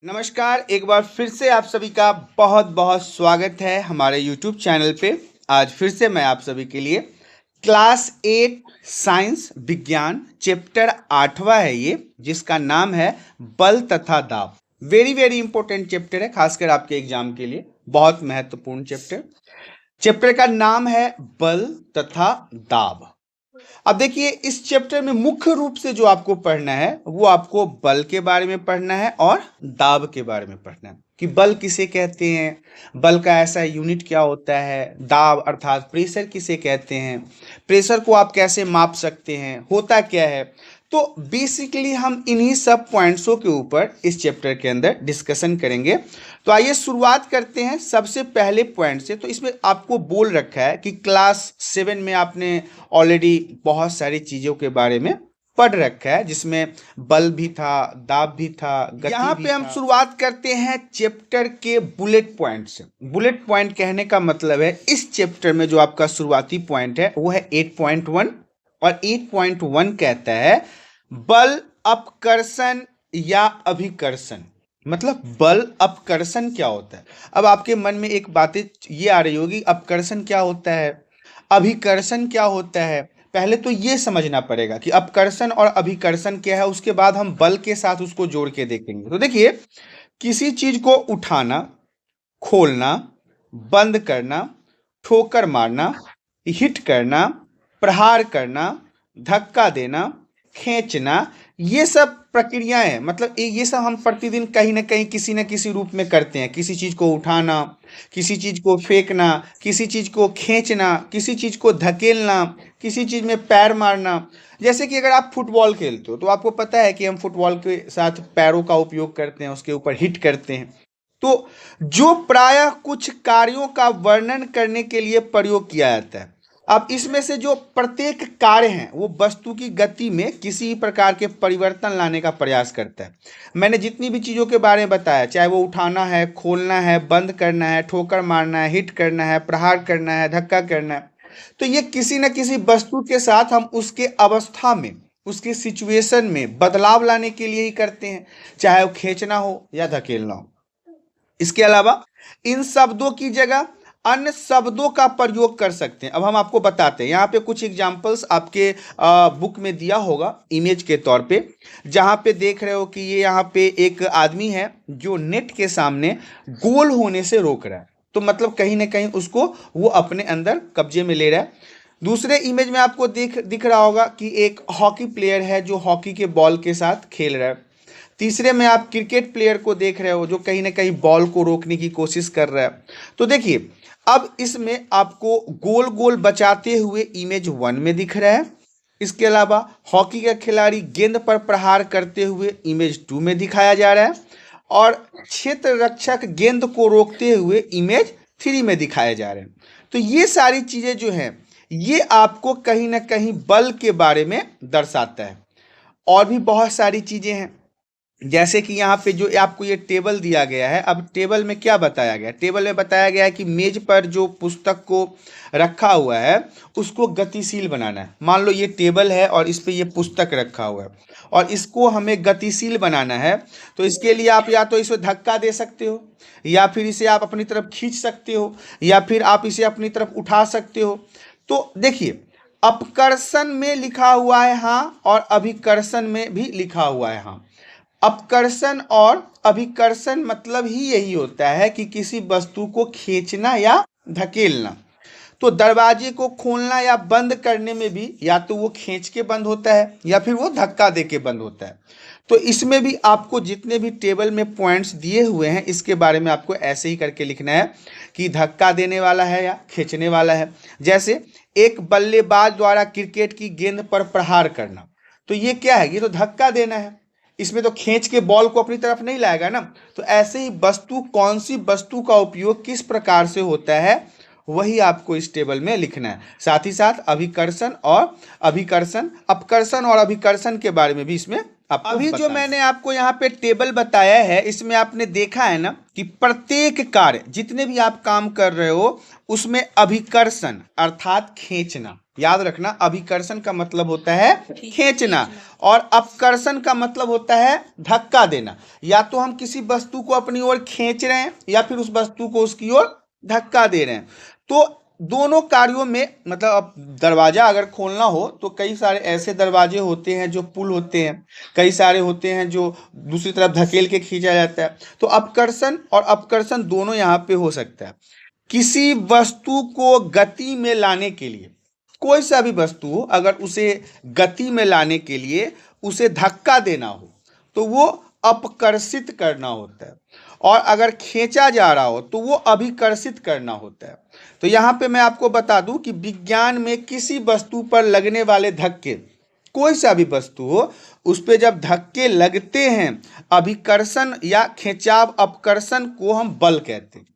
नमस्कार, एक बार फिर से आप सभी का बहुत बहुत स्वागत है हमारे YouTube चैनल पे। आज फिर से मैं आप सभी के लिए क्लास 8 साइंस विज्ञान चैप्टर 8वां है ये, जिसका नाम है बल तथा दाब। वेरी वेरी इंपॉर्टेंट चैप्टर है, खासकर आपके एग्जाम के लिए बहुत महत्वपूर्ण चैप्टर का नाम है बल तथा दाब। अब देखिए, इस चैप्टर में मुख्य रूप से जो आपको पढ़ना है वो आपको बल के बारे में पढ़ना है और दाब के बारे में पढ़ना है कि बल किसे कहते हैं, बल का ऐसा यूनिट क्या होता है, दाब अर्थात प्रेशर किसे कहते हैं, प्रेशर को आप कैसे माप सकते हैं, होता क्या है। तो बेसिकली हम इन्हीं सब पॉइंट्सों के ऊपर इस चैप्टर के अंदर डिस्कशन करेंगे। तो आइए शुरुआत करते हैं सबसे पहले पॉइंट से। तो इसमें आपको बोल रखा है कि क्लास 7 में आपने ऑलरेडी बहुत सारी चीज़ों के बारे में पढ़ रखा है, जिसमें बल भी था, दाब भी था, गति यहाँ पे हम शुरुआत करते हैं चैप्टर के बुलेट पॉइंट से। बुलेट पॉइंट कहने का मतलब है इस चैप्टर में जो आपका शुरुआती पॉइंट है वो है 8.1 और 8.1 कहता है बल अपकर्षण या अभिकर्षण। मतलब बल अपकर्षण क्या होता है। अब आपके मन में एक बात ये आ रही होगी, अपकर्षण क्या होता है, अभिकर्षण क्या होता है। पहले तो ये समझना पड़ेगा कि अपकर्षण और अभिकर्षण क्या है, उसके बाद हम बल के साथ उसको जोड़ के देखेंगे। तो देखिए, किसी चीज को उठाना, खोलना, बंद करना, ठोकर मारना, हिट करना, प्रहार करना, धक्का देना, खींचना, ये सब प्रक्रियाएं हैं। मतलब ये सब हम प्रतिदिन कहीं ना कहीं किसी न किसी रूप में करते हैं। किसी चीज को उठाना, किसी चीज को फेंकना, किसी चीज को खींचना, किसी चीज को धकेलना, किसी चीज में पैर मारना। जैसे कि अगर आप फुटबॉल खेलते हो तो आपको पता है कि हम फुटबॉल के साथ पैरों का उपयोग करते हैं, उसके ऊपर हिट करते हैं। तो जो प्रायः कुछ कार्यों का वर्णन करने के लिए प्रयोग किया जाता है। अब इसमें से जो प्रत्येक कार्य है वो वस्तु की गति में किसी प्रकार के परिवर्तन लाने का प्रयास करता है। मैंने जितनी भी चीज़ों के बारे में बताया, चाहे वो उठाना है, खोलना है, बंद करना है, ठोकर मारना है, हिट करना है, प्रहार करना है, धक्का करना है, तो ये किसी न किसी वस्तु के साथ हम उसके अवस्था में, उसके सिचुएशन में बदलाव लाने के लिए ही करते हैं, चाहे वो खींचना हो या धकेलना हो। इसके अलावा इन शब्दों की जगह अन्य शब्दों का प्रयोग कर सकते हैं। अब हम आपको बताते हैं, यहाँ पे कुछ एग्जाम्पल्स आपके बुक में दिया होगा इमेज के तौर पे, जहाँ पे देख रहे हो कि ये यहाँ पे एक आदमी है जो नेट के सामने गोल होने से रोक रहा है। तो मतलब कहीं ना कहीं उसको वो अपने अंदर कब्जे में ले रहा है। दूसरे इमेज में आपको दिख रहा होगा कि एक हॉकी प्लेयर है जो हॉकी के बॉल के साथ खेल रहा है। तीसरे में आप क्रिकेट प्लेयर को देख रहे हो जो कहीं ना कहीं बॉल को रोकने की कोशिश कर रहा है। तो देखिए, अब इसमें आपको गोल गोल बचाते हुए इमेज 1 में दिख रहा है। इसके अलावा हॉकी का खिलाड़ी गेंद पर प्रहार करते हुए इमेज 2 में दिखाया जा रहा है और क्षेत्र रक्षक गेंद को रोकते हुए इमेज 3 में दिखाया जा रहा है। तो ये सारी चीज़ें जो हैं ये आपको कहीं ना कहीं बल के बारे में दर्शाता है। और भी बहुत सारी चीज़ें हैं, जैसे कि यहाँ पे जो आपको ये टेबल दिया गया है। अब टेबल में क्या बताया गया है, टेबल में बताया गया है कि मेज पर जो पुस्तक को रखा हुआ है उसको गतिशील बनाना है। मान लो ये टेबल है और इस पे ये पुस्तक रखा हुआ है और इसको हमें गतिशील बनाना है। तो इसके लिए आप या तो इसे धक्का दे सकते हो, या फिर इसे आप अपनी तरफ खींच सकते हो, या फिर आप इसे अपनी तरफ उठा सकते हो। तो देखिए, अपकर्षण में लिखा हुआ है हाँ, और अभिकर्षण में भी लिखा हुआ है हाँ। अपकर्षण और अभिकर्षण मतलब ही यही होता है कि किसी वस्तु को खींचना या धकेलना। तो दरवाजे को खोलना या बंद करने में भी या तो वो खींच के बंद होता है या फिर वो धक्का दे के बंद होता है। तो इसमें भी आपको जितने भी टेबल में पॉइंट्स दिए हुए हैं इसके बारे में आपको ऐसे ही करके लिखना है कि धक्का देने वाला है या खींचने वाला है। जैसे एक बल्लेबाज द्वारा क्रिकेट की गेंद पर प्रहार करना, तो ये क्या है, ये तो धक्का देना है, इसमें तो खींच के बॉल को अपनी तरफ नहीं लाएगा ना। तो ऐसे ही वस्तु, कौन सी वस्तु का उपयोग किस प्रकार से होता है वही आपको इस टेबल में लिखना है। साथ ही साथ अभिकर्षण और अभिकर्षण, अपकर्षण और अभिकर्षण के बारे में भी इसमें आपको अभी जो मैंने आपको यहाँ पे टेबल बताया है इसमें आपने देखा है ना कि प्रत्येक कार्य, जितने भी आप काम कर रहे हो उसमें अभिकर्षण अर्थात खींचना, याद रखना, अभिकर्षण का मतलब होता है खींचना और अपकर्षण का मतलब होता है धक्का देना। या तो हम किसी वस्तु को अपनी ओर खींच रहे हैं या फिर उस वस्तु को उसकी ओर धक्का दे रहे हैं। तो दोनों कार्यों में मतलब अब दरवाजा अगर खोलना हो तो कई सारे ऐसे दरवाजे होते हैं जो पुल होते हैं, कई सारे होते हैं जो दूसरी तरफ धकेल के खींचा जाता है। तो अपकर्षण और अपकर्षण दोनों यहाँ पे हो सकता है। किसी वस्तु को गति में लाने के लिए, कोई सा भी वस्तु हो, अगर उसे गति में लाने के लिए उसे धक्का देना हो तो वो अपकर्षित करना होता है, और अगर खींचा जा रहा हो तो वो अभिकर्षित करना होता है। तो यहाँ पे मैं आपको बता दूं कि विज्ञान में किसी वस्तु पर लगने वाले धक्के, कोई सा भी वस्तु हो, उस पे जब धक्के लगते हैं, अभिकर्षण या खिंचाव अपकर्षण को हम बल कहते हैं।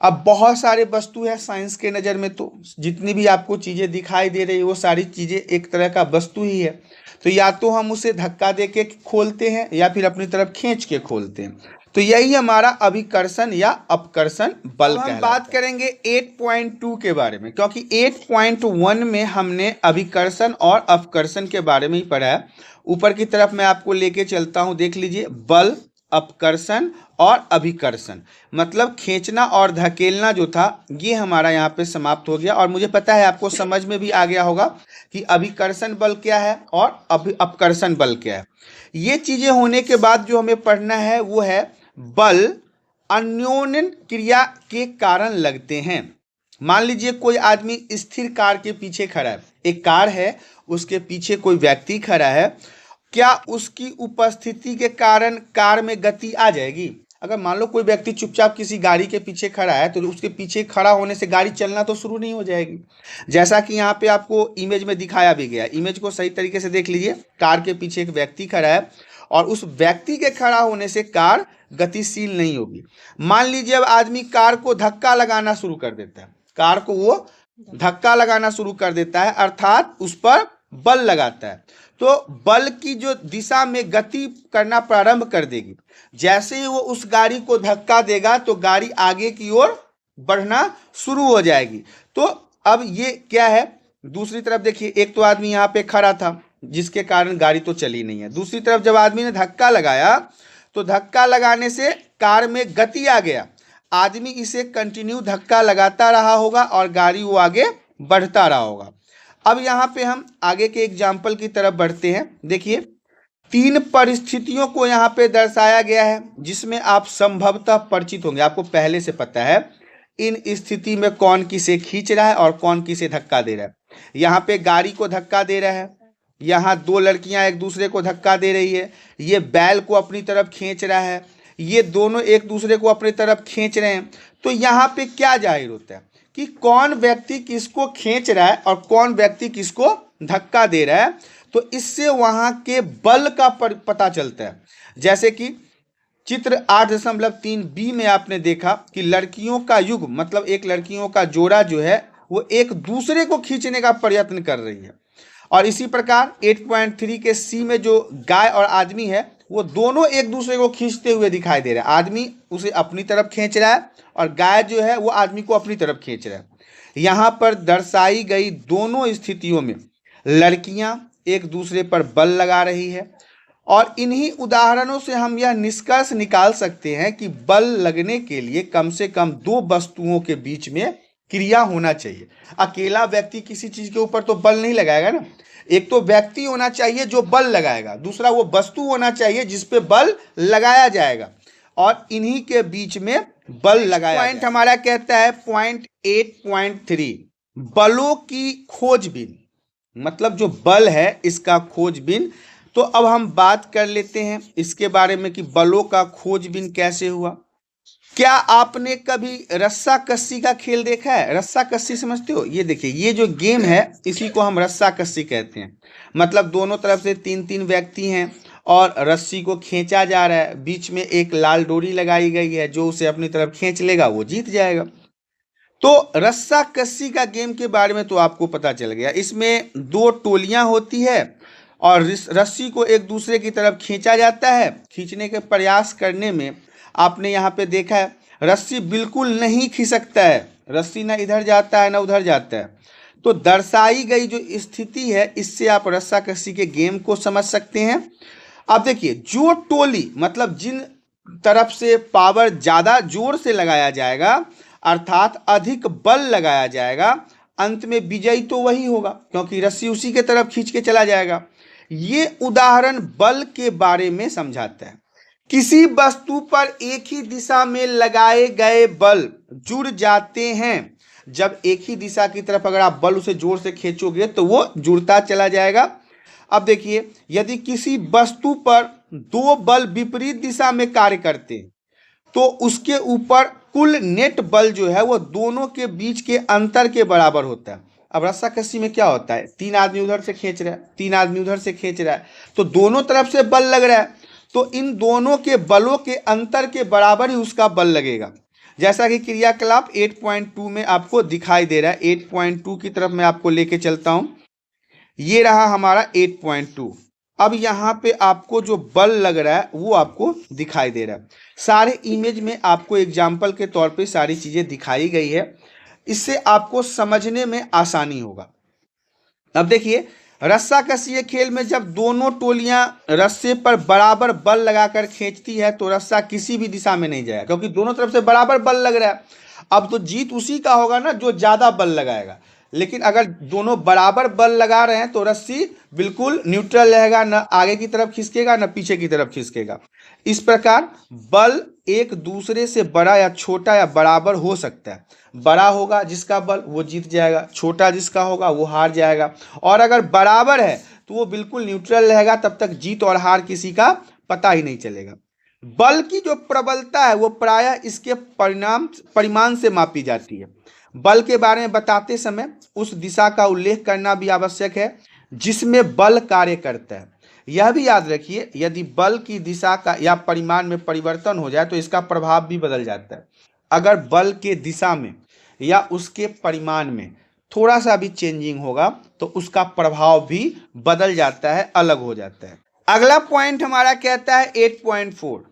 अब बहुत सारे वस्तु है साइंस के नज़र में, तो जितनी भी आपको चीज़ें दिखाई दे रही है वो सारी चीज़ें एक तरह का वस्तु ही है। तो या तो हम उसे धक्का दे के खोलते हैं या फिर अपनी तरफ खींच के खोलते हैं। तो यही हमारा अभिकर्षण या अपकर्षण बल कहलाता है। हम बात करेंगे 8.2 के बारे में, क्योंकि 8.1 में हमने अभिकर्षण और अपकर्षण के बारे में ही पढ़ा है। ऊपर की तरफ मैं आपको लेके चलता हूँ, देख लीजिए। बल, अपकर्षण और अभिकर्षण, मतलब खींचना और धकेलना जो था ये हमारा यहाँ पे समाप्त हो गया। और मुझे पता है आपको समझ में भी आ गया होगा कि अभिकर्षण बल क्या है और अपकर्षण बल क्या है। ये चीजें होने के बाद जो हमें पढ़ना है वो है बल अन्योन्य क्रिया के कारण लगते हैं। मान लीजिए कोई आदमी स्थिर कार के पीछे खड़ा है, एक कार है, उसके पीछे कोई व्यक्ति खड़ा है, क्या उसकी उपस्थिति के कारण कार में गति आ जाएगी? अगर मान लो कोई व्यक्ति चुपचाप किसी गाड़ी के पीछे खड़ा है तो उसके पीछे खड़ा होने से गाड़ी चलना तो शुरू नहीं हो जाएगी। जैसा कि यहाँ पे आपको इमेज में दिखाया भी गया, इमेज को सही तरीके से देख लीजिए। कार के पीछे एक व्यक्ति खड़ा है और उस व्यक्ति के खड़ा होने से कार गतिशील नहीं होगी। मान लीजिए अब आदमी कार को धक्का लगाना शुरू कर देता है, कार को वो धक्का लगाना शुरू कर देता है, अर्थात उस पर बल लगाता है। तो बल की जो दिशा में गति करना प्रारंभ कर देगी, जैसे ही वो उस गाड़ी को धक्का देगा तो गाड़ी आगे की ओर बढ़ना शुरू हो जाएगी। तो अब ये क्या है, दूसरी तरफ देखिए, एक तो आदमी यहाँ पे खड़ा था जिसके कारण गाड़ी तो चली नहीं है। दूसरी तरफ जब आदमी ने धक्का लगाया तो धक्का लगाने से कार में गति आ गया, आदमी इसे कंटिन्यू धक्का लगाता रहा होगा और गाड़ी वो आगे बढ़ता रहा होगा। अब यहाँ पे हम आगे के एग्जाम्पल की तरफ बढ़ते हैं। देखिए, 3 परिस्थितियों को यहाँ पे दर्शाया गया है जिसमें आप संभवतः परिचित होंगे, आपको पहले से पता है इन स्थिति में कौन किसे खींच रहा है और कौन किसे धक्का दे रहा है। यहाँ पे गाड़ी को धक्का दे रहा है, यहाँ 2 लड़कियां एक दूसरे को धक्का दे रही है, ये बैल को अपनी तरफ खींच रहा है, ये दोनों एक दूसरे को अपनी तरफ खींच रहे हैं। तो यहाँ पे क्या जाहिर होता है कि कौन व्यक्ति किसको खींच रहा है और कौन व्यक्ति किसको धक्का दे रहा है। तो इससे वहां के बल का पता चलता है। जैसे कि चित्र 8.3 बी में आपने देखा कि लड़कियों का युग, मतलब एक लड़कियों का जोड़ा जो है वो एक दूसरे को खींचने का प्रयत्न कर रही है। और इसी प्रकार 8.3 के सी में जो गाय और आदमी है वो दोनों एक दूसरे को खींचते हुए दिखाई दे रहा है। आदमी उसे अपनी तरफ खींच रहा है और गाय जो है वो आदमी को अपनी तरफ खींच रहा है। यहाँ पर दर्शाई गई दोनों स्थितियों में लड़कियां एक दूसरे पर बल लगा रही है, और इन्हीं उदाहरणों से हम यह निष्कर्ष निकाल सकते हैं कि बल लगने के लिए कम से कम 2 वस्तुओं के बीच में क्रिया होना चाहिए। अकेला व्यक्ति किसी चीज के ऊपर तो बल नहीं लगाएगा ना, एक तो व्यक्ति होना चाहिए जो बल लगाएगा, दूसरा वो वस्तु होना चाहिए जिस पे बल लगाया जाएगा, और इन्हीं के बीच में बल लगाया। पॉइंट हमारा कहता है पॉइंट 8.3 बलों की खोजबीन, मतलब जो बल है इसका खोजबीन। तो अब हम बात कर लेते हैं इसके बारे में कि बलों का खोजबीन कैसे हुआ। क्या आपने कभी रस्सा कस्सी का खेल देखा है? रस्सा कस्सी समझते हो? ये देखिए, ये जो गेम है इसी को हम रस्सा कस्सी कहते हैं। मतलब दोनों तरफ से 3-3 व्यक्ति हैं और रस्सी को खींचा जा रहा है, बीच में एक लाल डोरी लगाई गई है, जो उसे अपनी तरफ खींच लेगा वो जीत जाएगा। तो रस्सा कस्सी का गेम के बारे में तो आपको पता चल गया। इसमें 2 टोलियां होती है और रस्सी को एक दूसरे की तरफ खींचा जाता है। खींचने के प्रयास करने में आपने यहाँ पे देखा है रस्सी बिल्कुल नहीं खिसकता है, रस्सी ना इधर जाता है ना उधर जाता है। तो दर्शाई गई जो स्थिति है इससे आप रस्साकसी के गेम को समझ सकते हैं। अब देखिए, जो टोली मतलब जिन तरफ से पावर ज्यादा जोर से लगाया जाएगा अर्थात अधिक बल लगाया जाएगा, अंत में विजयी तो वही होगा क्योंकि रस्सी उसी के तरफ खींच के चला जाएगा। ये उदाहरण बल के बारे में समझाता है। किसी वस्तु पर एक ही दिशा में लगाए गए बल जुड़ जाते हैं। जब एक ही दिशा की तरफ अगर आप बल उसे जोर से खींचोगे तो वो जुड़ता चला जाएगा। अब देखिए, यदि किसी वस्तु पर दो बल विपरीत दिशा में कार्य करते हैं तो उसके ऊपर कुल नेट बल जो है वो दोनों के बीच के अंतर के बराबर होता है। अब रस्साकसी में क्या होता है, तीन आदमी उधर से खींच रहा है, तीन आदमी उधर से खींच रहा है, तो दोनों तरफ से बल लग रहा है, तो इन दोनों के बलों के अंतर के बराबर ही उसका बल लगेगा। जैसा कि क्रियाकलाप 8.2 में आपको दिखाई दे रहा है। 8.2 की तरफ मैं आपको लेके चलता हूं। ये रहा हमारा 8.2। अब यहाँ पे आपको जो बल लग रहा है वो आपको दिखाई दे रहा है। सारे इमेज में आपको एग्जाम्पल के तौर पे सारी चीजें दिखाई गई है, इससे आपको समझने में आसानी होगा। अब देखिए, रस्साकसी खेल में जब दोनों टोलियां रस्से पर बराबर बल लगाकर खींचती है तो रस्सा किसी भी दिशा में नहीं जाएगा क्योंकि दोनों तरफ से बराबर बल लग रहा है। अब तो जीत उसी का होगा ना जो ज्यादा बल लगाएगा। लेकिन अगर दोनों बराबर बल लगा रहे हैं तो रस्सी बिल्कुल न्यूट्रल रहेगा, न आगे की तरफ खिसकेगा न पीछे की तरफ खिसकेगा। इस प्रकार बल एक दूसरे से बड़ा या छोटा या बराबर हो सकता है। बड़ा होगा जिसका बल वो जीत जाएगा, छोटा जिसका होगा वो हार जाएगा, और अगर बराबर है तो वो बिल्कुल न्यूट्रल रहेगा, तब तक जीत और हार किसी का पता ही नहीं चलेगा। बल की जो प्रबलता है वो प्रायः इसके परिमाण से मापी जाती है। बल के बारे में बताते समय उस दिशा का उल्लेख करना भी आवश्यक है जिसमें बल कार्य करता है। यह भी याद रखिए, यदि बल की दिशा का या परिमाण में परिवर्तन हो जाए तो इसका प्रभाव भी बदल जाता है। अगर बल के दिशा में या उसके परिमाण में थोड़ा सा भी चेंजिंग होगा तो उसका प्रभाव भी बदल जाता है, अलग हो जाता है। अगला पॉइंट हमारा कहता है 8.4,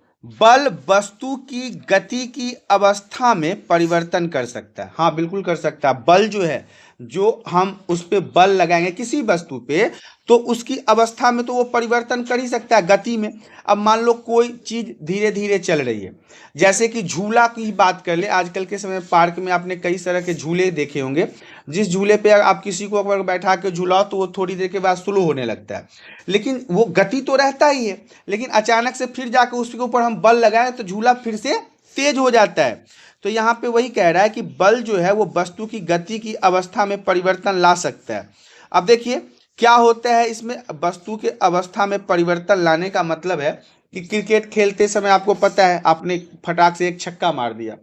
बल वस्तु की गति की अवस्था में परिवर्तन कर सकता है। हाँ, बिल्कुल कर सकता है। बल जो है, जो हम उस पे बल लगाएंगे किसी वस्तु पे, तो उसकी अवस्था में तो वो परिवर्तन कर ही सकता है, गति में। अब मान लो कोई चीज धीरे धीरे चल रही है, जैसे कि झूला की बात कर ले। आजकल के समय पार्क में आपने कई तरह के झूले देखे होंगे। जिस झूले पे आप किसी को अगर बैठा के झूलाओ तो वो थोड़ी देर के बाद स्लो होने लगता है, लेकिन वो गति तो रहता ही है, लेकिन अचानक से फिर जाकर उसके ऊपर हम बल लगाएं तो झूला फिर से तेज हो जाता है। तो यहाँ पे वही कह रहा है कि बल जो है वो वस्तु की गति की अवस्था में परिवर्तन ला सकता है। अब देखिए क्या होता है इसमें, वस्तु के अवस्था में परिवर्तन लाने का मतलब है कि क्रिकेट खेलते समय आपको पता है, आपने फटाक से एक छक्का मार दिया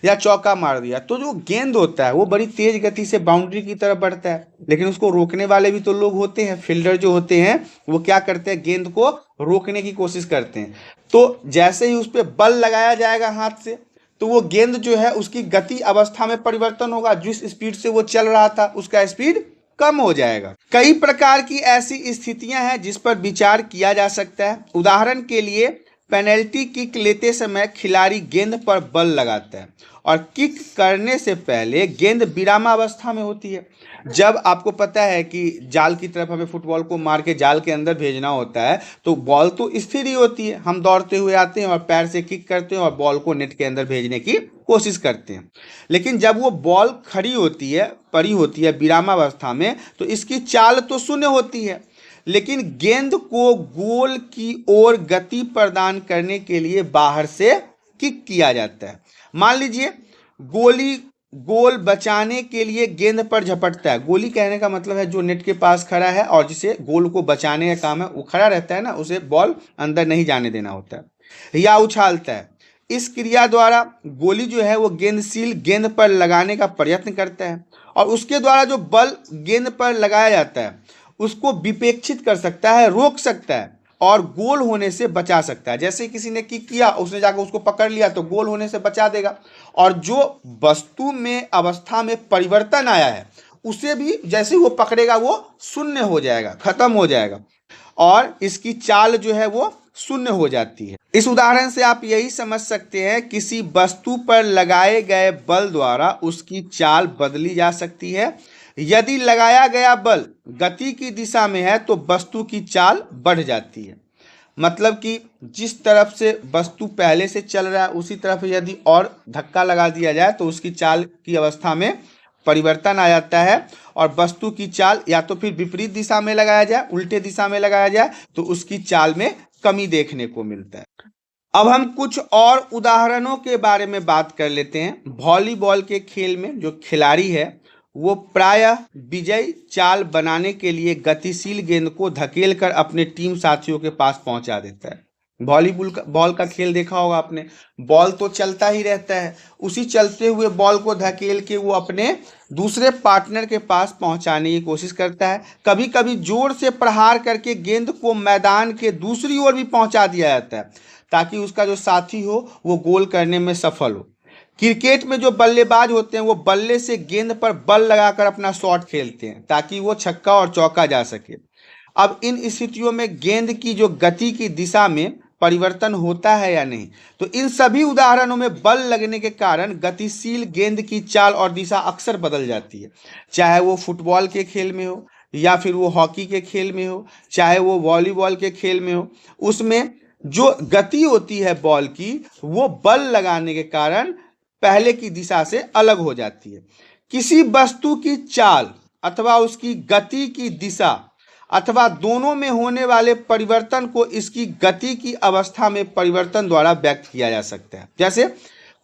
या चौका मार दिया तो जो गेंद होता है वो बड़ी तेज गति से बाउंड्री की तरफ बढ़ता है, लेकिन उसको रोकने वाले भी तो लोग होते हैं। फील्डर जो होते हैं वो क्या करते हैं, गेंद को रोकने की कोशिश करते हैं। तो जैसे ही उस पर बल लगाया जाएगा हाथ से, तो वो गेंद जो है उसकी गति अवस्था में परिवर्तन होगा। जिस स्पीड से वो चल रहा था उसका स्पीड कम हो जाएगा। कई प्रकार की ऐसी स्थितियां हैं जिस पर विचार किया जा सकता है। उदाहरण के लिए पेनल्टी किक लेते समय खिलाड़ी गेंद पर बल लगाता है और किक करने से पहले गेंद विरामावस्था में होती है। जब आपको पता है कि जाल की तरफ हमें फुटबॉल को मार के जाल के अंदर भेजना होता है तो बॉल तो स्थिर ही होती है, हम दौड़ते हुए आते हैं और पैर से किक करते हैं और बॉल को नेट के अंदर भेजने की कोशिश करते हैं। लेकिन जब वो बॉल खड़ी होती है, पड़ी होती है विरामावस्था में, तो इसकी चाल तो शून्य होती है, लेकिन गेंद को गोल की ओर गति प्रदान करने के लिए बाहर से किक किया जाता है। मान लीजिए गोली गोल बचाने के लिए गेंद पर झपटता है। गोली कहने का मतलब है जो नेट के पास खड़ा है और जिसे गोल को बचाने का काम है, वो खड़ा रहता है ना, उसे बॉल अंदर नहीं जाने देना होता है। या उछालता है। इस क्रिया द्वारा गोली जो है वो गेंदशील गेंद पर लगाने का प्रयत्न करता है और उसके द्वारा जो बल गेंद पर लगाया जाता है उसको विपेक्षित कर सकता है, रोक सकता है और गोल होने से बचा सकता है। जैसे किसी ने किक किया, उसने जाकर उसको पकड़ लिया तो गोल होने से बचा देगा। और जो वस्तु में अवस्था में परिवर्तन आया है उसे भी जैसे वो पकड़ेगा वो शून्य हो जाएगा, खत्म हो जाएगा और इसकी चाल जो है वो शून्य हो जाती है। इस उदाहरण से आप यही समझ सकते हैं किसी वस्तु पर लगाए गए बल द्वारा उसकी चाल बदली जा सकती है। यदि लगाया गया बल गति की दिशा में है तो वस्तु की चाल बढ़ जाती है। मतलब कि जिस तरफ से वस्तु पहले से चल रहा है उसी तरफ यदि और धक्का लगा दिया जाए तो उसकी चाल की अवस्था में परिवर्तन आ जाता है, और वस्तु की चाल या तो फिर विपरीत दिशा में लगाया जाए, उल्टे दिशा में लगाया जाए तो उसकी चाल में कमी देखने को मिलता है। अब हम कुछ और उदाहरणों के बारे में बात कर लेते हैं। वॉलीबॉल के खेल में जो खिलाड़ी है वो प्रायः विजयी चाल बनाने के लिए गतिशील गेंद को धकेल कर अपने टीम साथियों के पास पहुंचा देता है। बॉल का खेल देखा होगा आपने, बॉल तो चलता ही रहता है, उसी चलते हुए बॉल को धकेल के वो अपने दूसरे पार्टनर के पास पहुंचाने की कोशिश करता है। कभी कभी जोर से प्रहार करके गेंद को मैदान के दूसरी ओर भी पहुंचा दिया जाता है ताकि उसका जो साथी हो वो गोल करने में सफल हो। क्रिकेट में जो बल्लेबाज होते हैं वो बल्ले से गेंद पर बल लगाकर अपना शॉट खेलते हैं ताकि वो छक्का और चौका जा सके। अब इन स्थितियों में गेंद की जो गति की दिशा में परिवर्तन होता है या नहीं, तो इन सभी उदाहरणों में बल लगने के कारण गतिशील गेंद की चाल और दिशा अक्सर बदल जाती है। चाहे वो फुटबॉल के खेल में हो या फिर वो हॉकी के खेल में हो, चाहे वो वॉलीबॉल के खेल में हो, उसमें जो गति होती है बॉल की वो बल लगाने के कारण पहले की दिशा से अलग हो जाती है। किसी वस्तु की चाल अथवा उसकी गति की दिशा अथवा दोनों में होने वाले परिवर्तन को इसकी गति की अवस्था में परिवर्तन द्वारा व्यक्त किया जा सकता है। जैसे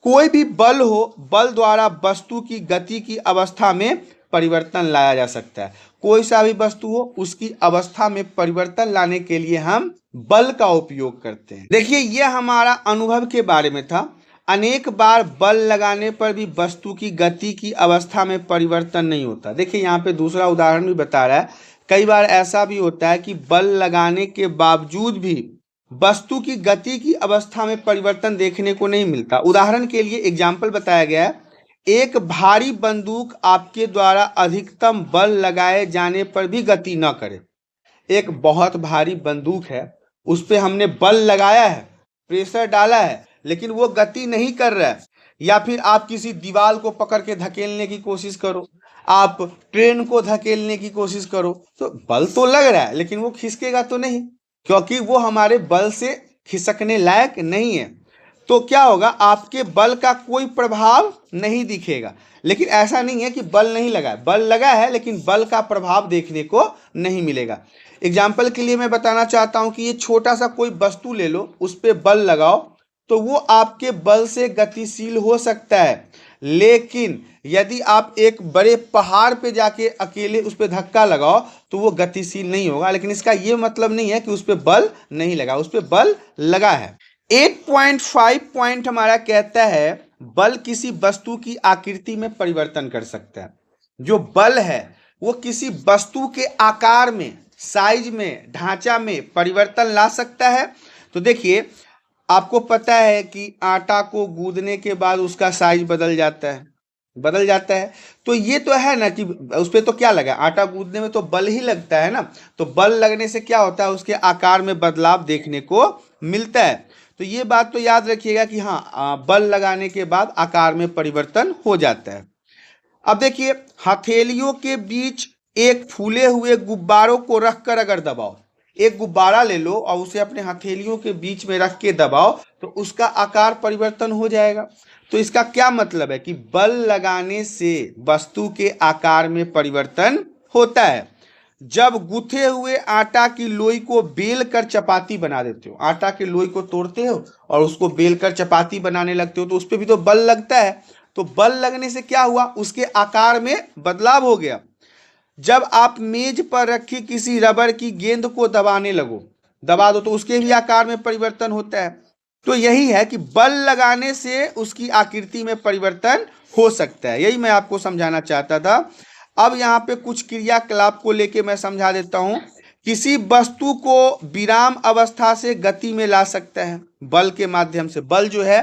कोई भी बल हो, बल द्वारा वस्तु की गति की अवस्था में परिवर्तन लाया जा सकता है। कोई सा भी वस्तु हो उसकी अवस्था में परिवर्तन लाने के लिए हम बल का उपयोग करते हैं। देखिए, यह हमारा अनुभव के बारे में था। अनेक बार बल लगाने पर भी वस्तु की गति की अवस्था में परिवर्तन नहीं होता। देखिए यहाँ पे दूसरा उदाहरण भी बता रहा है, कई बार ऐसा भी होता है कि बल लगाने के बावजूद भी वस्तु की गति की अवस्था में परिवर्तन देखने को नहीं मिलता। उदाहरण के लिए एग्जाम्पल बताया गया है, एक भारी बंदूक आपके द्वारा अधिकतम बल लगाए जाने पर भी गति न करे। एक बहुत भारी बंदूक है, उस पर हमने बल लगाया है, प्रेशर डाला है, लेकिन वो गति नहीं कर रहा है। या फिर आप किसी दीवार को पकड़ के धकेलने की कोशिश करो, आप ट्रेन को धकेलने की कोशिश करो, तो बल तो लग रहा है लेकिन वो खिसकेगा तो नहीं, क्योंकि वो हमारे बल से खिसकने लायक नहीं है। तो क्या होगा, आपके बल का कोई प्रभाव नहीं दिखेगा। लेकिन ऐसा नहीं है कि बल नहीं लगा है, बल लगा है लेकिन बल का प्रभाव देखने को नहीं मिलेगा। एग्जाम्पल के लिए मैं बताना चाहता हूं कि ये छोटा सा कोई वस्तु ले लो, उस पर बल लगाओ तो वो आपके बल से गतिशील हो सकता है, लेकिन यदि आप एक बड़े पहाड़ पे जाके अकेले उस पर धक्का लगाओ तो वो गतिशील नहीं होगा। लेकिन इसका ये मतलब नहीं है कि उस पर बल नहीं लगा, उस पर बल लगा है। 8.5 पॉइंट हमारा कहता है बल किसी वस्तु की आकृति में परिवर्तन कर सकता है। जो बल है वो किसी वस्तु के आकार में, साइज में, ढांचा में परिवर्तन ला सकता है। तो देखिए, आपको पता है कि आटा को गूंदने के बाद उसका साइज बदल जाता है। तो ये तो है ना कि उस पर तो क्या लगा, आटा गूंदने में तो बल ही लगता है ना। तो बल लगने से क्या होता है, उसके आकार में बदलाव देखने को मिलता है। तो ये बात तो याद रखिएगा कि हाँ, बल लगाने के बाद आकार में परिवर्तन हो जाता है। अब देखिए, हथेलियों के बीच एक फूले हुए गुब्बारों को रखकर अगर दबाओ, एक गुब्बारा ले लो और उसे अपने हथेलियों के बीच में रख के दबाओ तो उसका आकार परिवर्तन हो जाएगा। तो इसका क्या मतलब है कि बल लगाने से वस्तु के आकार में परिवर्तन होता है। जब गुथे हुए आटा की लोई को बेल कर चपाती बना देते हो, आटा की लोई को तोड़ते हो और उसको बेल कर चपाती बनाने लगते हो, तो उस पर भी तो बल लगता है। तो बल लगने से क्या हुआ, उसके आकार में बदलाव हो गया। जब आप मेज पर रखी किसी रबर की गेंद को दबा दो तो उसके भी आकार में परिवर्तन होता है। तो यही है कि बल लगाने से उसकी आकृति में परिवर्तन हो सकता है। यही मैं आपको समझाना चाहता था। अब यहाँ पे कुछ क्रियाकलाप को लेके मैं समझा देता हूँ। किसी वस्तु को विराम अवस्था से गति में ला सकता है बल के माध्यम से। बल जो है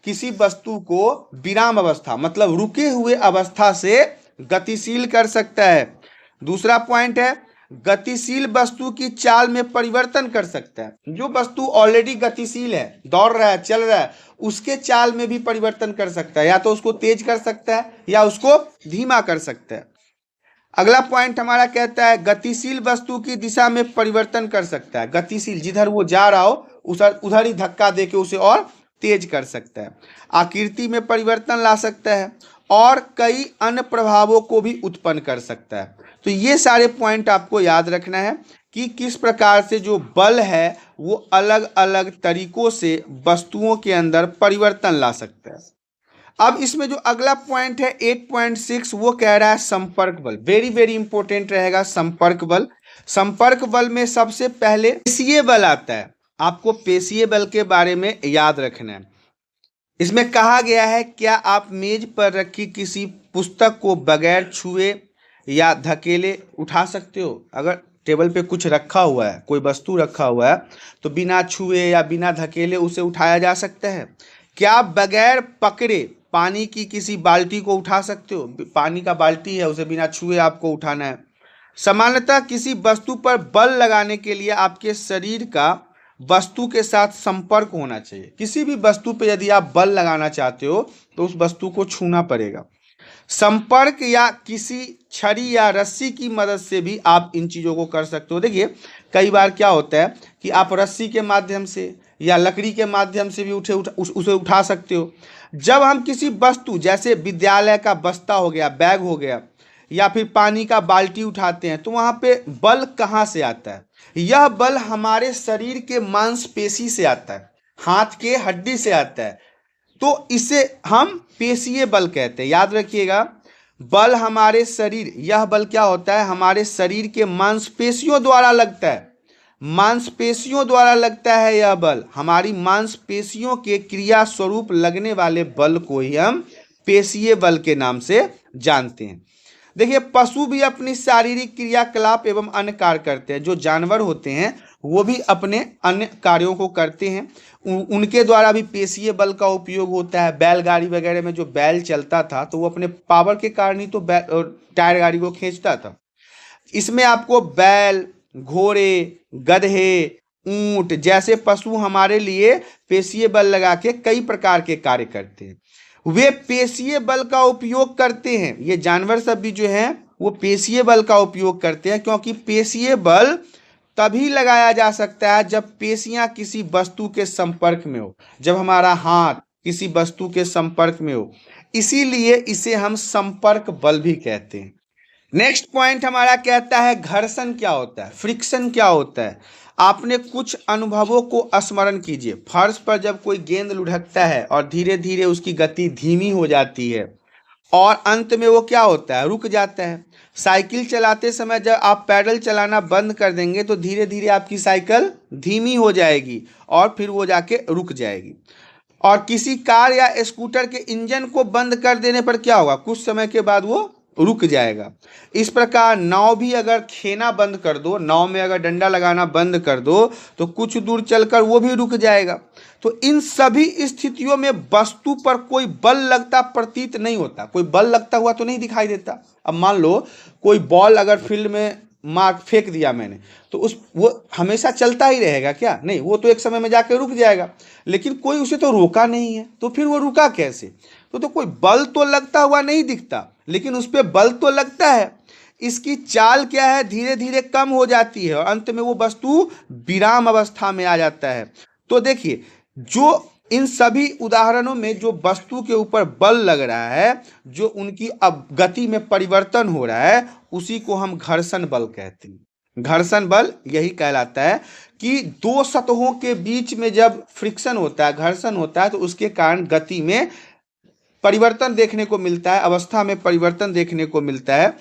किसी वस्तु को विराम अवस्था मतलब रुके हुए अवस्था से गतिशील कर सकता है। दूसरा पॉइंट है, गतिशील वस्तु की चाल में परिवर्तन कर सकता है। जो वस्तु ऑलरेडी गतिशील है, दौड़ रहा है, चल रहा है, उसके चाल में भी परिवर्तन कर सकता है। या तो उसको तेज कर सकता है या उसको धीमा कर सकता है। अगला पॉइंट हमारा कहता है गतिशील वस्तु की दिशा में परिवर्तन कर सकता है। गतिशील, जिधर वो जा रहा हो उधर ही धक्का देके उसे और तेज कर सकता है। आकृति में परिवर्तन ला सकता है और कई अन्य प्रभावों को भी उत्पन्न कर सकता है। तो ये सारे पॉइंट आपको याद रखना है कि किस प्रकार से जो बल है वो अलग अलग तरीकों से वस्तुओं के अंदर परिवर्तन ला सकता है। अब इसमें जो अगला पॉइंट है 8.6 वो कह रहा है संपर्क बल। वेरी वेरी इंपॉर्टेंट रहेगा संपर्क बल। संपर्क बल में सबसे पहले पेशीय बल आता है। आपको पेशीय बल के बारे में याद रखना है। इसमें कहा गया है क्या आप मेज पर रखी किसी पुस्तक को बगैर छुए या धकेले उठा सकते हो? अगर टेबल पे कुछ रखा हुआ है, कोई वस्तु रखा हुआ है, तो बिना छुए या बिना धकेले उसे उठाया जा सकता है। क्या आप बगैर पकड़े पानी की किसी बाल्टी को उठा सकते हो? पानी का बाल्टी है, उसे बिना छुए आपको उठाना है। सामान्यतः किसी वस्तु पर बल लगाने के लिए आपके शरीर का वस्तु के साथ संपर्क होना चाहिए। किसी भी वस्तु पे यदि आप बल लगाना चाहते हो तो उस वस्तु को छूना पड़ेगा। संपर्क या किसी छड़ी या रस्सी की मदद से भी आप इन चीज़ों को कर सकते हो। देखिए कई बार क्या होता है कि आप रस्सी के माध्यम से या लकड़ी के माध्यम से भी उसे उठा सकते हो। जब हम किसी वस्तु जैसे विद्यालय का बस्ता हो गया, बैग हो गया, या फिर पानी का बाल्टी उठाते हैं तो वहाँ पे बल कहाँ से आता है? यह बल हमारे शरीर के मांसपेशी से आता है, हाथ के हड्डी से आता है। तो इसे हम पेशीय बल कहते हैं। याद रखिएगा, बल हमारे शरीर, यह बल क्या होता है? हमारे शरीर के मांसपेशियों द्वारा लगता है। मांसपेशियों द्वारा लगता है यह बल। हमारी मांसपेशियों के क्रिया स्वरूप लगने वाले बल को ही हम पेशीय बल के नाम से जानते हैं। देखिए पशु भी अपनी शारीरिक क्रियाकलाप एवं अन्य कार्य करते हैं। जो जानवर होते हैं वो भी अपने अन्य कार्यों को करते हैं। उनके द्वारा भी पेशीय बल का उपयोग होता है। बैलगाड़ी वगैरह में जो बैल चलता था तो वो अपने पावर के कारण ही तो टायर गाड़ी को खींचता था। इसमें आपको बैल, घोड़े, गधे, ऊंट जैसे पशु हमारे लिए पेशीय बल लगा के कई प्रकार के कार्य करते हैं। वे पेशीय बल का उपयोग करते हैं। ये जानवर सब भी जो हैं वो पेशीय बल का उपयोग करते हैं, क्योंकि पेशीय बल तभी लगाया जा सकता है जब पेशियां किसी वस्तु के संपर्क में हो, जब हमारा हाथ किसी वस्तु के संपर्क में हो। इसीलिए इसे हम संपर्क बल भी कहते हैं। नेक्स्ट पॉइंट हमारा कहता है घर्षण क्या होता है, फ्रिक्शन क्या होता है। आपने कुछ अनुभवों को स्मरण कीजिए। फर्श पर जब कोई गेंद लुढ़कता है और धीरे धीरे उसकी गति धीमी हो जाती है और अंत में वो क्या होता है? रुक जाता है। साइकिल चलाते समय जब आप पैडल चलाना बंद कर देंगे तो धीरे धीरे आपकी साइकिल धीमी हो जाएगी और फिर वो जाके रुक जाएगी। और किसी कार या स्कूटर के इंजन को बंद कर देने पर क्या होगा? कुछ समय के बाद वो रुक जाएगा। इस प्रकार नाव भी अगर खेना बंद कर दो, नाव में अगर डंडा लगाना बंद कर दो तो कुछ दूर चलकर वो भी रुक जाएगा। तो इन सभी स्थितियों में वस्तु पर कोई बल लगता प्रतीत नहीं होता। कोई बल लगता हुआ तो नहीं दिखाई देता। अब मान लो कोई बॉल अगर फील्ड में मार फेंक दिया मैंने, तो वो हमेशा चलता ही रहेगा क्या? नहीं, वो तो एक समय में जाके रुक जाएगा। लेकिन कोई उसे तो रोका नहीं है, तो फिर वो रुका कैसे? तो कोई बल तो लगता हुआ नहीं दिखता, लेकिन उस पर बल तो लगता है। इसकी चाल क्या है? धीरे धीरे कम हो जाती है और अंत में वो वस्तु विराम अवस्था में आ जाता है। तो देखिए, जो इन सभी उदाहरणों में जो वस्तु के ऊपर बल लग रहा है, जो उनकी अब गति में परिवर्तन हो रहा है, उसी को हम घर्षण बल कहते हैं। घर्षण बल यही कहलाता है कि दो सतहों के बीच में जब फ्रिक्शन होता है, घर्षण होता है, तो उसके कारण गति में परिवर्तन देखने को मिलता है, अवस्था में परिवर्तन देखने को मिलता है।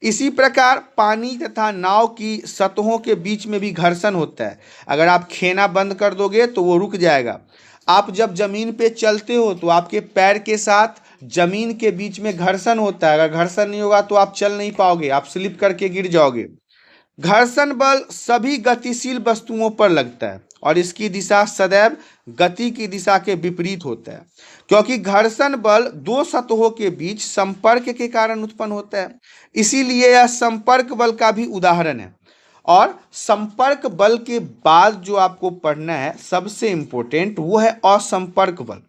इसी प्रकार पानी तथा नाव की सतहों के बीच में भी घर्षण होता है। अगर आप खेना बंद कर दोगे तो वो रुक जाएगा। आप जब जमीन पे चलते हो तो आपके पैर के साथ जमीन के बीच में घर्षण होता है। अगर घर्षण नहीं होगा तो आप चल नहीं पाओगे, आप स्लिप करके गिर जाओगे। घर्षण बल सभी गतिशील वस्तुओं पर लगता है और इसकी दिशा सदैव गति की दिशा के विपरीत होता है, क्योंकि घर्षण बल दो सतहों के बीच संपर्क के कारण उत्पन्न होता है। इसीलिए यह संपर्क बल का भी उदाहरण है। और संपर्क बल के बाद जो आपको पढ़ना है सबसे इंपॉर्टेंट, वो है असंपर्क बल।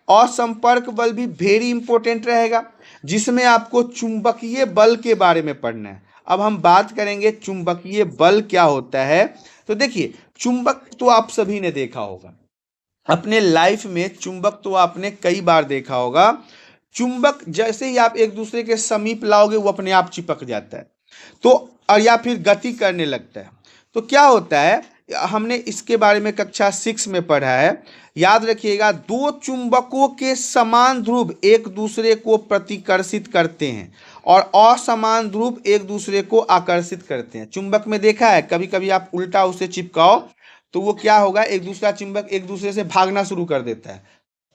असंपर्क बल भी वेरी इंपॉर्टेंट रहेगा, जिसमें आपको चुंबकीय बल के बारे में पढ़ना है। अब हम बात करेंगे चुंबकीय बल क्या होता है। तो देखिए, चुंबक तो आप सभी ने देखा होगा अपने लाइफ में, चुंबक तो आपने कई बार देखा होगा। चुंबक जैसे ही आप एक दूसरे के समीप लाओगे वो अपने आप चिपक जाता है, तो और या फिर गति करने लगता है। तो क्या होता है, हमने इसके बारे में कक्षा 6 में पढ़ा है, याद रखिएगा। दो चुंबकों के समान ध्रुव एक दूसरे को प्रतिकर्षित करते हैं और असमान ध्रुव एक दूसरे को आकर्षित करते हैं। चुंबक में देखा है, कभी कभी आप उल्टा उसे चिपकाओ तो वो क्या होगा, एक दूसरा चुंबक एक दूसरे से भागना शुरू कर देता है,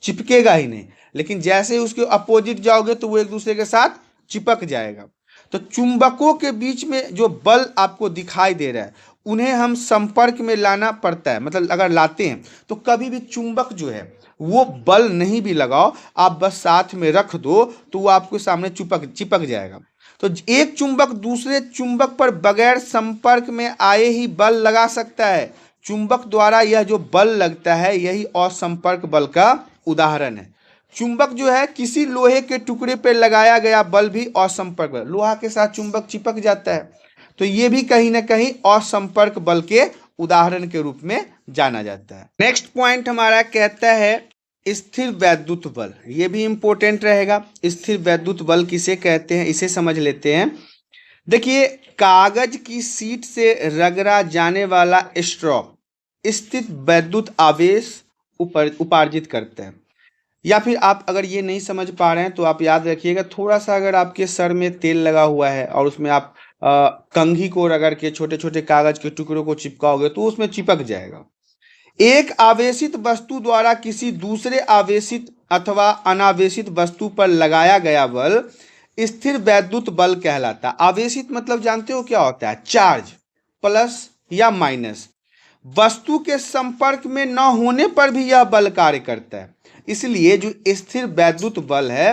चिपकेगा ही नहीं। लेकिन जैसे ही उसके अपोजिट जाओगे तो वो एक दूसरे के साथ चिपक जाएगा। तो चुंबकों के बीच में जो बल आपको दिखाई दे रहा है उन्हें हम संपर्क में लाना पड़ता है। मतलब अगर लाते हैं तो कभी भी चुंबक जो है वो बल नहीं भी लगाओ, आप बस साथ में रख दो तो वो आपके सामने चिपक जाएगा। तो एक चुंबक दूसरे चुंबक पर बगैर संपर्क में आए ही बल लगा सकता है। चुंबक द्वारा यह जो बल लगता है यही असंपर्क बल का उदाहरण है। चुंबक जो है किसी लोहे के टुकड़े पर लगाया गया बल भी असंपर्क बल, लोहा के साथ चुंबक चिपक जाता है, तो ये भी कहीं ना कहीं असंपर्क बल के उदाहरण के रूप में जाना जाता है। नेक्स्ट पॉइंट हमारा कहता है स्थिर वैद्युत बल। ये भी इंपॉर्टेंट रहेगा। स्थिर वैद्युत बल किसे कहते हैं, इसे समझ लेते हैं। देखिए, कागज की शीट से रगड़ा जाने वाला स्ट्रॉ स्थिर वैद्युत आवेश उपार्जित करते हैं। या फिर आप अगर ये नहीं समझ पा रहे हैं तो आप याद रखिएगा, थोड़ा सा अगर आपके सर में तेल लगा हुआ है और उसमें आप कंघी को रगड़ के छोटे छोटे कागज के टुकड़ों को चिपकाओगे तो उसमें चिपक जाएगा। एक आवेशित वस्तु द्वारा किसी दूसरे आवेशित अथवा अनावेशित वस्तु पर लगाया गया बल स्थिर वैद्युत बल कहलाता है। आवेशित मतलब जानते हो क्या होता है, चार्ज प्लस या माइनस। वस्तु के संपर्क में न होने पर भी यह बल कार्य करता है। इसलिए जो स्थिर वैद्युत बल है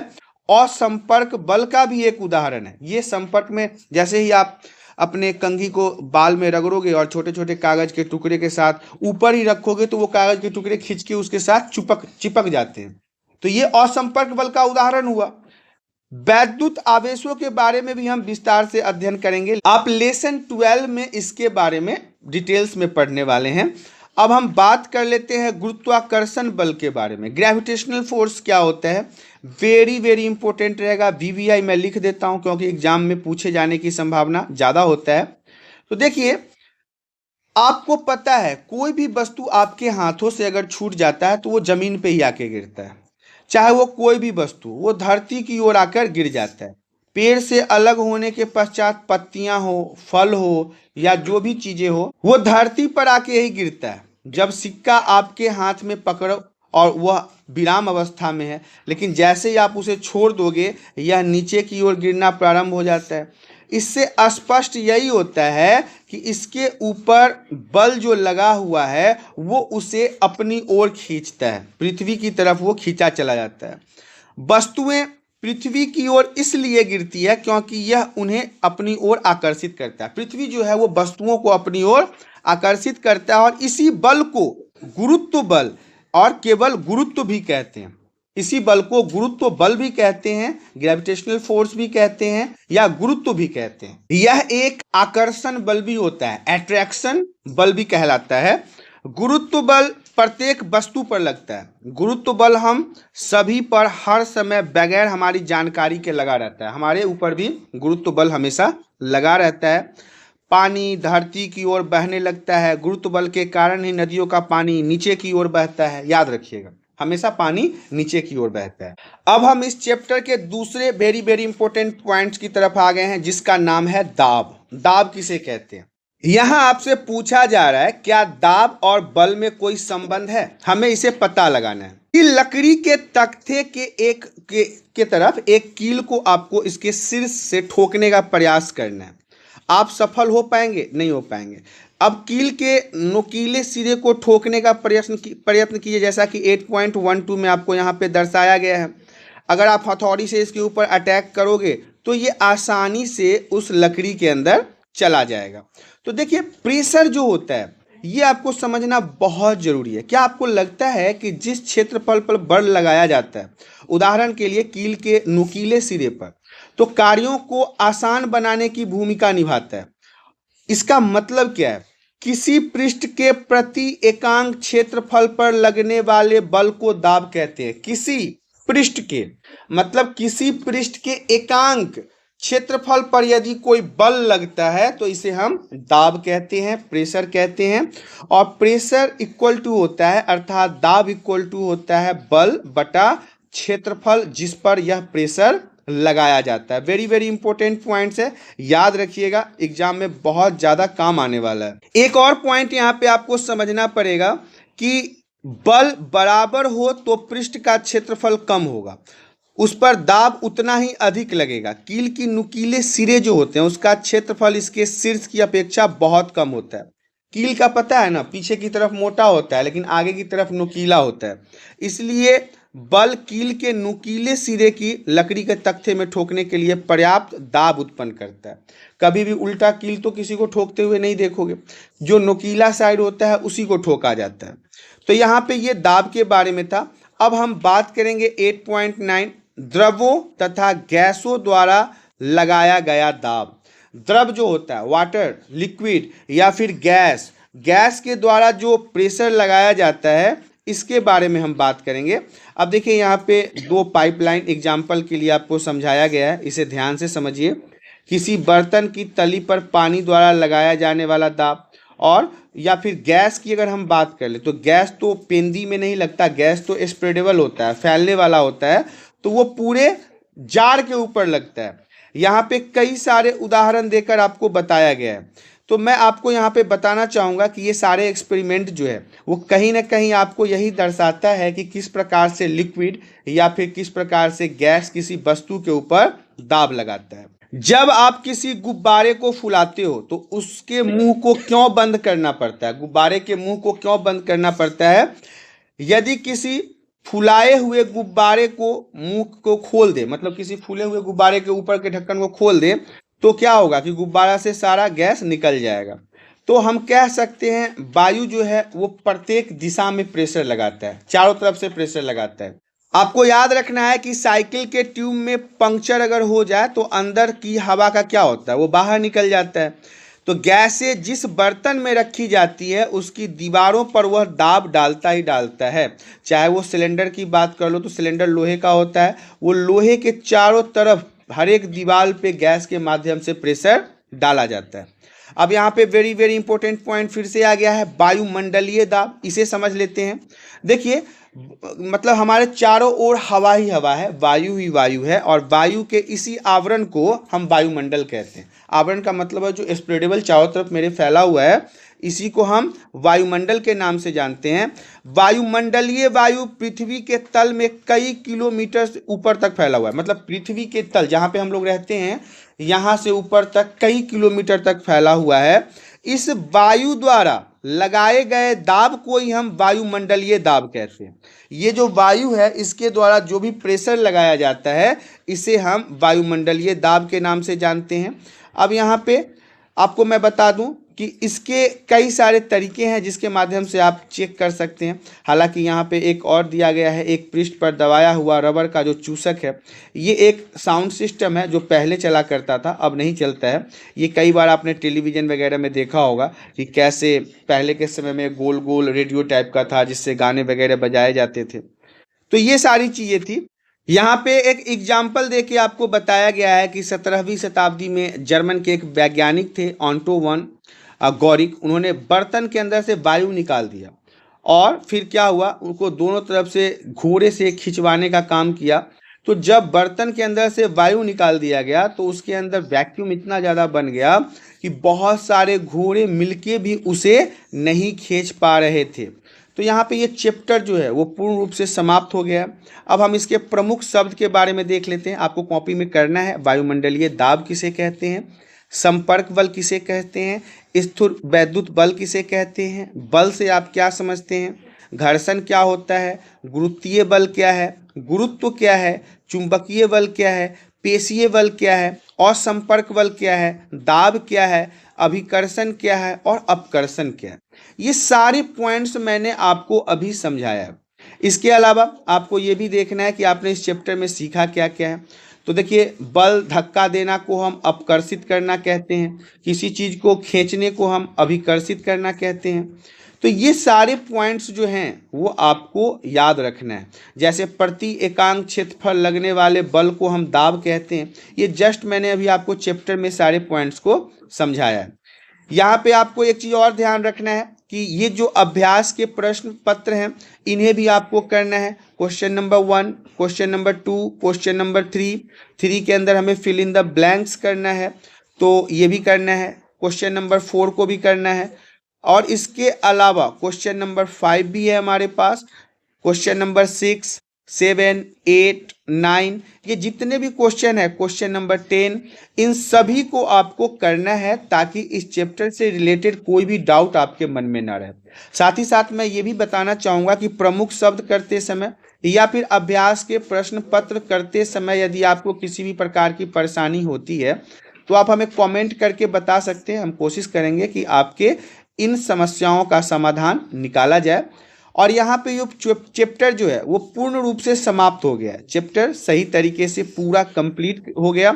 असंपर्क बल का भी एक उदाहरण है। ये संपर्क में, जैसे ही आप अपने कंघी को बाल में रगड़ोगे और छोटे छोटे कागज के टुकड़े के साथ ऊपर ही रखोगे तो वो कागज के टुकड़े खींच के उसके साथ चिपक जाते हैं, तो ये असंपर्क बल का उदाहरण हुआ। वैद्युत आवेशों के बारे में भी हम विस्तार से अध्ययन करेंगे। आप लेसन 12 में इसके बारे में डिटेल्स में पढ़ने वाले हैं। अब हम बात कर लेते हैं गुरुत्वाकर्षण बल के बारे में। ग्रेविटेशनल फोर्स क्या होता है, वेरी वेरी इंपॉर्टेंट रहेगा। VVI मैं लिख देता हूं क्योंकि एग्जाम में पूछे जाने की संभावना ज़्यादा होता है। तो देखिए, आपको पता है कोई भी वस्तु आपके हाथों से अगर छूट जाता है तो वो जमीन पे ही आके गिरता है। चाहे वो कोई भी वस्तु, वो धरती की ओर आकर गिर जाता है। पेड़ से अलग होने के पश्चात पत्तियां हो, फल हो या जो भी चीजें हो, वो धरती पर आके ही गिरता है। जब सिक्का आपके हाथ में पकड़ो और वह विराम अवस्था में है, लेकिन जैसे ही आप उसे छोड़ दोगे यह नीचे की ओर गिरना प्रारंभ हो जाता है। इससे स्पष्ट यही होता है कि इसके ऊपर बल जो लगा हुआ है वो उसे अपनी ओर खींचता है, पृथ्वी की तरफ वो खींचा चला जाता है। वस्तुएं पृथ्वी की ओर इसलिए गिरती है क्योंकि यह उन्हें अपनी ओर आकर्षित करता है। पृथ्वी जो है वो वस्तुओं को अपनी ओर आकर्षित करता है और इसी बल को गुरुत्व बल और केवल गुरुत्व भी कहते हैं। इसी बल को गुरुत्व बल भी कहते हैं, ग्रेविटेशनल फोर्स भी कहते हैं या गुरुत्व भी कहते हैं। यह एक आकर्षण बल भी होता है, अट्रैक्शन बल भी कहलाता है। गुरुत्व बल प्रत्येक वस्तु पर लगता है। गुरुत्व बल हम सभी पर हर समय बगैर हमारी जानकारी के लगा रहता है। हमारे ऊपर भी गुरुत्व बल हमेशा लगा रहता है। पानी धरती की ओर बहने लगता है, गुरुत्व बल के कारण ही नदियों का पानी नीचे की ओर बहता है। याद रखिएगा, हमेशा पानी नीचे की ओर बहता है। अब हम इस चैप्टर के दूसरे वेरी वेरी इंपॉर्टेंट पॉइंट्स की तरफ आ गए हैं, जिसका नाम है दाब। दाब किसे कहते हैं? यहां आपसे पूछा जा रहा है क्या दाब और बल में कोई संबंध है, हमें इसे पता लगाना है। कि लकड़ी के तख्ते के तरफ एक कील को आपको इसके शीर्ष से ठोकने का प्रयास करना है। आप सफल हो पाएंगे? नहीं हो पाएंगे। अब कील के नुकीले सिरे को ठोकने का प्रयत्न कीजिए, जैसा कि 8.12 में आपको यहाँ पे दर्शाया गया है। अगर आप हथौड़ी से इसके ऊपर अटैक करोगे तो ये आसानी से उस लकड़ी के अंदर चला जाएगा। तो देखिए, प्रेशर जो होता है ये आपको समझना बहुत जरूरी है। क्या आपको लगता है कि जिस क्षेत्रफल पर बल लगाया जाता है, उदाहरण के लिए कील के नुकीले सिरे पर, तो कार्यों को आसान बनाने की भूमिका निभाता है। इसका मतलब क्या है? किसी पृष्ठ के प्रति एकांक क्षेत्रफल पर लगने वाले बल को दाब कहते हैं। किसी पृष्ठ के मतलब किसी पृष्ठ के एकांक क्षेत्रफल पर यदि कोई बल लगता है तो इसे हम दाब कहते हैं, प्रेशर कहते हैं। और प्रेशर इक्वल टू होता है, अर्थात दाब इक्वल टू होता है बल बटा क्षेत्रफल जिस पर यह प्रेशर लगाया जाता है। वेरी वेरी इंपॉर्टेंट पॉइंट्स है, याद रखिएगा, एग्जाम में बहुत ज्यादा काम आने वाला है। एक और पॉइंट यहाँ पे आपको समझना पड़ेगा कि बल बराबर हो तो पृष्ठ का क्षेत्रफल कम होगा, उस पर दाब उतना ही अधिक लगेगा। कील की नुकीले सिरे जो होते हैं उसका क्षेत्रफल इसके शीर्ष की अपेक्षा बहुत कम होता है। कील का पता है ना, पीछे की तरफ मोटा होता है लेकिन आगे की तरफ नुकीला होता है, इसलिए बल कील के नुकीले सिरे की लकड़ी के तख्ते में ठोकने के लिए पर्याप्त दाब उत्पन्न करता है। कभी भी उल्टा कील तो किसी को ठोकते हुए नहीं देखोगे, जो नुकीला साइड होता है उसी को ठोका जाता है। तो यहाँ पे ये दाब के बारे में था। अब हम बात करेंगे 8.9 द्रवों तथा गैसों द्वारा लगाया गया दाब। द्रव जो होता है वाटर, लिक्विड या फिर गैस, गैस के द्वारा जो प्रेशर लगाया जाता है इसके बारे में हम बात करेंगे। अब देखिए यहाँ पे दो पाइपलाइन एग्जाम्पल के लिए आपको समझाया गया है, इसे ध्यान से समझिए। किसी बर्तन की तली पर पानी द्वारा लगाया जाने वाला दाब, और या फिर गैस की अगर हम बात कर ले तो गैस तो पेंदी में नहीं लगता, गैस तो स्प्रेडेबल होता है, फैलने वाला होता है, तो वो पूरे जार के ऊपर लगता है। यहाँ पे कई सारे उदाहरण देकर आपको बताया गया है। तो मैं आपको यहाँ पे बताना चाहूँगा कि ये सारे एक्सपेरिमेंट जो है वो कहीं ना कहीं आपको यही दर्शाता है कि किस प्रकार से लिक्विड या फिर किस प्रकार से गैस किसी वस्तु के ऊपर दाब लगाता है। जब आप किसी गुब्बारे को फुलाते हो तो उसके मुंह को क्यों बंद करना पड़ता है? गुब्बारे के मुंह को क्यों बंद करना पड़ता है? यदि किसी फुलाए हुए गुब्बारे को मुंह को खोल दे, मतलब किसी फूले हुए गुब्बारे के ऊपर के ढक्कन को खोल दे, तो क्या होगा कि गुब्बारा से सारा गैस निकल जाएगा। तो हम कह सकते हैं वायु जो है वो प्रत्येक दिशा में प्रेशर लगाता है, चारों तरफ से प्रेशर लगाता है। आपको याद रखना है कि साइकिल के ट्यूब में पंक्चर अगर हो जाए तो अंदर की हवा का क्या होता है, वो बाहर निकल जाता है। तो गैसें जिस बर्तन में रखी जाती है उसकी दीवारों पर वह दाब डालता ही डालता है। चाहे वो सिलेंडर की बात कर लो तो सिलेंडर लोहे का होता है, वो लोहे के चारों तरफ हर एक दीवार पे गैस के माध्यम से प्रेशर डाला जाता है। अब यहाँ पे वेरी वेरी इंपॉर्टेंट पॉइंट फिर से आ गया है, वायुमंडलीय दाब। इसे समझ लेते हैं। देखिए मतलब हमारे चारों ओर हवा ही हवा है, वायु ही वायु है, और वायु के इसी आवरण को हम वायुमंडल कहते हैं। आवरण का मतलब है जो स्प्रेडेबल चारों तरफ मेरे फैला हुआ है, इसी को हम वायुमंडल के नाम से जानते हैं। वायुमंडलीय वायु पृथ्वी के तल में कई किलोमीटर से ऊपर तक फैला हुआ है, मतलब पृथ्वी के तल जहाँ पे हम लोग रहते हैं यहाँ से ऊपर तक कई किलोमीटर तक फैला हुआ है। इस वायु द्वारा लगाए गए दाब को ही हम वायुमंडलीय दाब कहते हैं। ये जो वायु है इसके द्वारा जो भी प्रेशर लगाया जाता है इसे हम वायुमंडलीय दाब के नाम से जानते हैं। अब यहाँ पे आपको मैं बता दूं कि इसके कई सारे तरीके हैं जिसके माध्यम से आप चेक कर सकते हैं। हालांकि यहाँ पे एक और दिया गया है, एक पृष्ठ पर दबाया हुआ रबर का जो चूसक है, ये एक साउंड सिस्टम है जो पहले चला करता था, अब नहीं चलता है। ये कई बार आपने टेलीविज़न वगैरह में देखा होगा कि कैसे पहले के समय में गोल गोल रेडियो टाइप का था जिससे गाने वगैरह बजाए जाते थे। तो ये सारी चीज़ें थी। यहाँ पे एक एग्जाम्पल देके आपको बताया गया है कि 17वीं शताब्दी में जर्मन के एक वैज्ञानिक थे ऑटो वन गॉरिक, उन्होंने बर्तन के अंदर से वायु निकाल दिया और फिर क्या हुआ, उनको दोनों तरफ से घोड़े से खिंचवाने का काम किया। तो जब बर्तन के अंदर से वायु निकाल दिया गया तो उसके अंदर वैक्यूम इतना ज़्यादा बन गया कि बहुत सारे घोड़े मिलके भी उसे नहीं खींच पा रहे थे। तो यहाँ पे ये चैप्टर जो है वो पूर्ण रूप से समाप्त हो गया। अब हम इसके प्रमुख शब्द के बारे में देख लेते हैं, आपको कॉपी में करना है। वायुमंडलीय दाब किसे कहते हैं, संपर्क बल किसे कहते हैं, स्थिर वैद्युत बल किसे कहते हैं, बल से आप क्या समझते हैं, घर्षण क्या होता है, गुरुत्वीय बल क्या है, गुरुत्व क्या है, चुंबकीय बल क्या है, पेशीय बल क्या है, असंपर्क बल क्या है, दाब क्या है, अभिकर्षण क्या है और अपकर्षण क्या है। ये सारे पॉइंट्स मैंने आपको अभी समझाया है। इसके अलावा आपको ये भी देखना है कि आपने इस चैप्टर में सीखा क्या क्या है। तो देखिए, बल धक्का देना को हम अपकर्षित करना कहते हैं, किसी चीज को खींचने को हम अभिकर्षित करना कहते हैं। तो ये सारे पॉइंट्स जो हैं वो आपको याद रखना है। जैसे प्रति एकांक क्षेत्रफल लगने वाले बल को हम दाब कहते हैं। ये जस्ट मैंने अभी आपको चैप्टर में सारे पॉइंट्स को समझाया है। यहाँ पे आपको एक चीज और ध्यान रखना है कि ये जो अभ्यास के प्रश्न पत्र हैं इन्हें भी आपको करना है। Question number 1, question number 2, question number 3 के अंदर हमें फिल इन द ब्लैंक्स करना है, तो ये भी करना है। क्वेश्चन नंबर 4 को भी करना है। और इसके अलावा क्वेश्चन नंबर 5 भी है हमारे पास, क्वेश्चन नंबर 6, 7, 8, 9, ये जितने भी क्वेश्चन है, क्वेश्चन नंबर 10, इन सभी को आपको करना है ताकि इस चैप्टर से रिलेटेड कोई भी डाउट आपके मन में ना रहे। साथ ही साथ मैं ये भी बताना चाहूँगा कि प्रमुख शब्द करते समय या फिर अभ्यास के प्रश्न पत्र करते समय यदि आपको किसी भी प्रकार की परेशानी होती है तो आप हमें कमेंट करके बता सकते हैं। हम कोशिश करेंगे कि आपके इन समस्याओं का समाधान निकाला जाए। और यहाँ पे ये चैप्टर जो है वो पूर्ण रूप से समाप्त हो गया है। चैप्टर सही तरीके से पूरा कंप्लीट हो गया।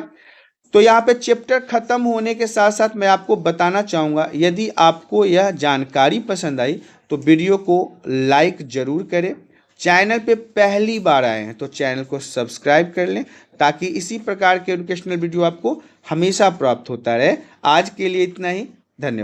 तो यहाँ पे चैप्टर खत्म होने के साथ साथ मैं आपको बताना चाहूँगा, यदि आपको यह जानकारी पसंद आई तो वीडियो को लाइक जरूर करें। चैनल पे पहली बार आए हैं तो चैनल को सब्सक्राइब कर लें ताकि इसी प्रकार के एजुकेशनल वीडियो आपको हमेशा प्राप्त होता रहे। आज के लिए इतना ही, धन्यवाद।